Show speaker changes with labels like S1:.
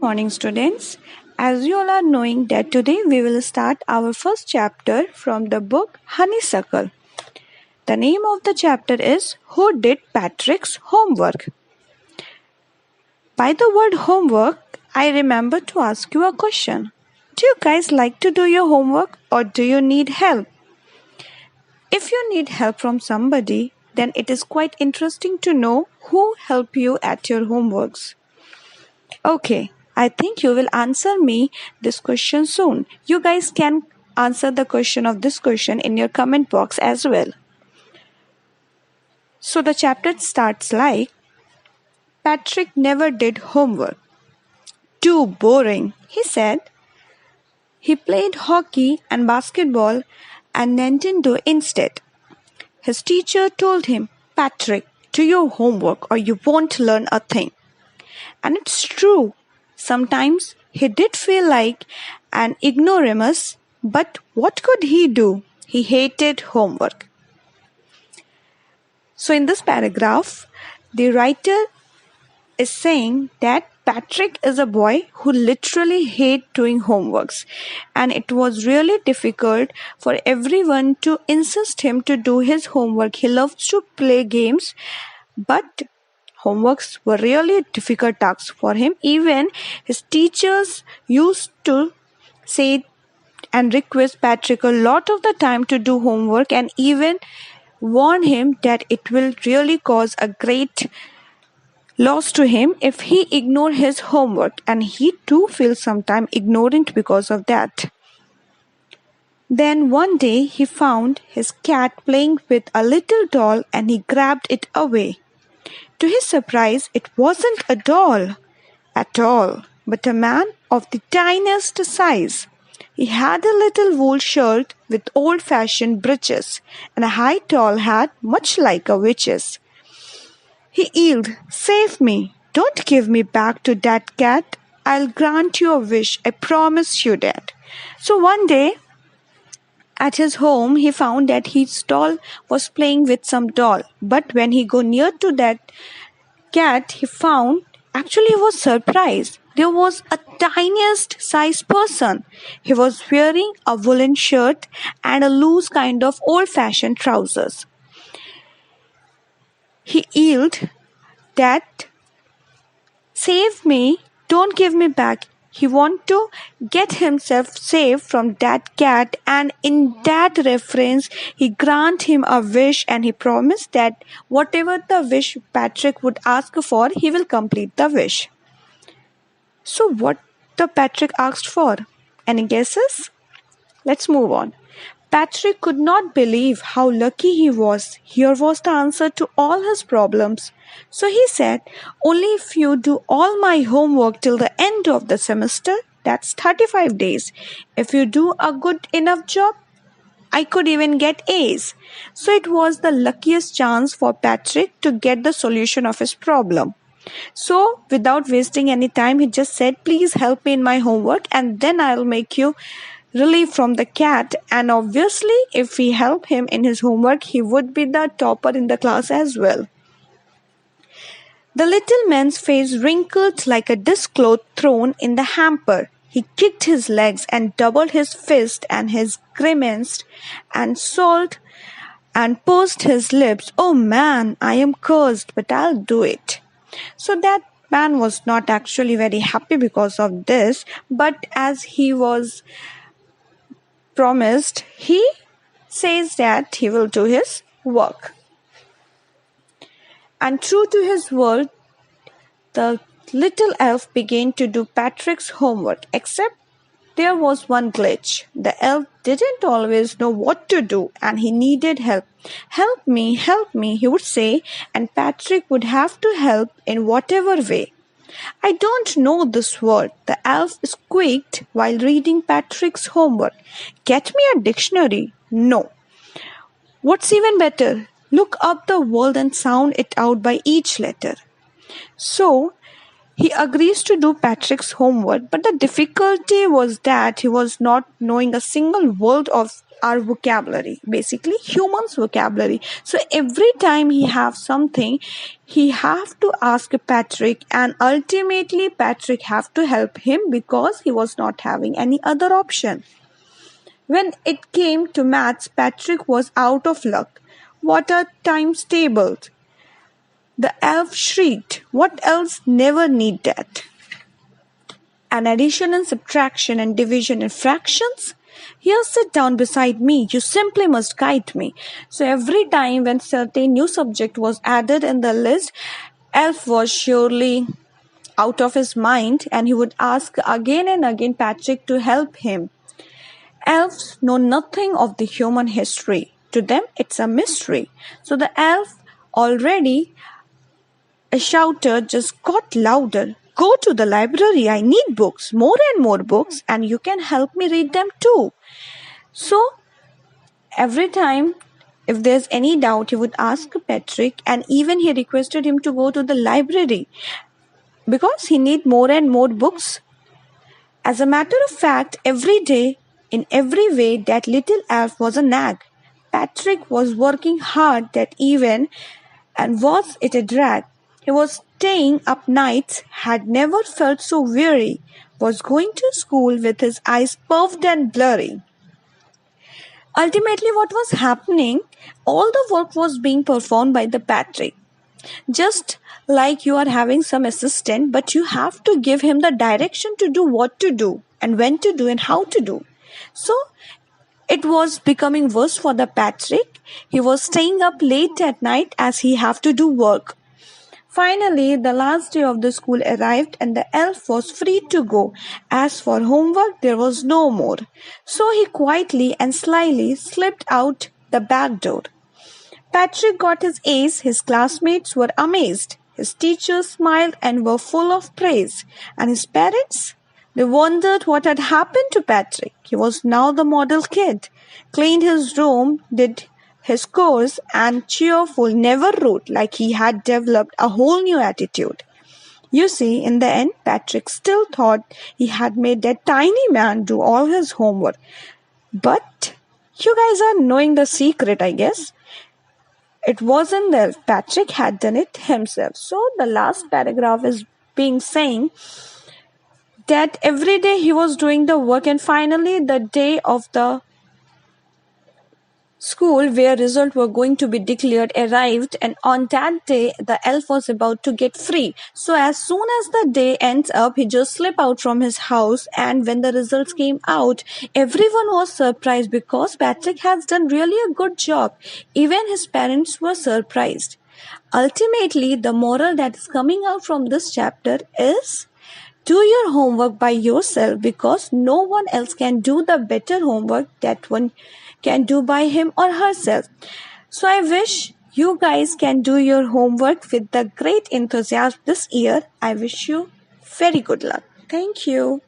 S1: Morning, students. As you all are knowing that today we will start our first chapter from the book Honeysuckle. The name of the chapter is Who Did Patrick's Homework? By the word homework, I remember to ask you a question. Do you guys like to do your homework or do you need help? If you need help from somebody, then it is quite interesting to know who helped you at your homeworks. Okay, I think you will answer me this question soon. You guys can answer the question of this question in your comment box as well. So the chapter starts like Patrick never did homework. Too boring, he said. He played hockey and basketball and Nintendo instead. His teacher told him, Patrick, do your homework or you won't learn a thing. And it's true. Sometimes he did feel like an ignoramus, but what could he do? He hated homework. So in this paragraph, the writer is saying that Patrick is a boy who literally hates doing homeworks, and it was really difficult for everyone to insist him to do his homework. He loves to play games, but homeworks were really difficult tasks for him. Even his teachers used to say and request Patrick a lot of the time to do homework and even warn him that it will really cause a great loss to him if he ignore his homework, and he too feels sometimes ignorant because of that. Then one day he found his cat playing with a little doll and he grabbed it away. To his surprise, it wasn't a doll at all, but a man of the tiniest size. He had a little wool shirt with old-fashioned breeches and a high tall hat much like a witch's. He yelled, Save me! Don't give me back to that cat. I'll grant you a wish. I promise you that. So one day, at his home, he found that his doll was playing with some doll. But when he go near to that cat, he found, actually he was surprised. There was a tiniest size person. He was wearing a woolen shirt and a loose kind of old-fashioned trousers. He yelled that, Save me, don't give me back. He wanted to get himself safe from that cat, and in that reference, he granted him a wish and he promised that whatever the wish Patrick would ask for, he will complete the wish. So what the Patrick asked for? Any guesses? Let's move on. Patrick could not believe how lucky he was. Here was the answer to all his problems. So he said, Only if you do all my homework till the end of the semester, that's 35 days. If you do a good enough job, I could even get A's. So it was the luckiest chance for Patrick to get the solution of his problem. So without wasting any time, he just said, Please help me in my homework and then I'll make you relief from the cat. And obviously, if we help him in his homework, he would be the topper in the class as well. The little man's face wrinkled like a dishcloth thrown in the hamper. He kicked his legs and doubled his fist and his grimaced and sold and pursed his lips. Oh man, I am cursed, but I'll do it. So that man was not actually very happy because of this, but as he was promised, he says that he will do his work. And true to his word, the little elf began to do Patrick's homework, except there was one glitch. The elf didn't always know what to do and he needed help. Help me, he would say, and Patrick would have to help in whatever way. I don't know this word, the elf squeaked while reading Patrick's homework. Get me a dictionary. No. What's even better? Look up the word and sound it out by each letter. So, he agrees to do Patrick's homework, but the difficulty was that he was not knowing a single word of our vocabulary, basically humans vocabulary. So every time he have something, he have to ask Patrick, and ultimately Patrick have to help him because he was not having any other option. When it came to maths, Patrick was out of luck. What are times tables? The elf shrieked. What else never need that? And addition and subtraction and division and fractions? Here, sit down beside me. You simply must guide me. So every time when certain new subject was added in the list, Elf was surely out of his mind, and he would ask again and again Patrick to help him. Elves know nothing of the human history. To them, it's a mystery. So the elf already shouted just got louder. Go to the library. I need books, more and more books, and you can help me read them too. So every time, if there's any doubt, he would ask Patrick, and even he requested him to go to the library because he need more and more books. As a matter of fact, every day, in every way, that little elf was a nag. Patrick was working hard that even, and was it a drag? He was staying up nights, had never felt so weary, was going to school with his eyes puffed and blurry. Ultimately, what was happening? All the work was being performed by the Patrick. Just like you are having some assistant, but you have to give him the direction to do what to do and when to do and how to do. So it was becoming worse for the Patrick. He was staying up late at night as he have to do work. Finally, the last day of the school arrived and the elf was free to go. As for homework, there was no more. So he quietly and slyly slipped out the back door. Patrick got his A's. His classmates were amazed. His teachers smiled and were full of praise. And his parents? They wondered what had happened to Patrick. He was now the model kid. Cleaned his room, did his course, and cheerful, never rude, like he had developed a whole new attitude. You see, in the end, Patrick still thought he had made that tiny man do all his homework. But you guys are knowing the secret, I guess. It wasn't that Patrick had done it himself. So the last paragraph is being saying that every day he was doing the work, and finally the day of the school where results were going to be declared arrived, and on that day the elf was about to get free. So as soon as the day ends up, he just slipped out from his house, and when the results came out, everyone was surprised because Patrick has done really a good job. Even his parents were surprised. Ultimately, the moral that is coming out from this chapter is do your homework by yourself because no one else can do the better homework that one can do by him or herself. So I wish you guys can do your homework with the great enthusiasm this year. I wish you very good luck. Thank you.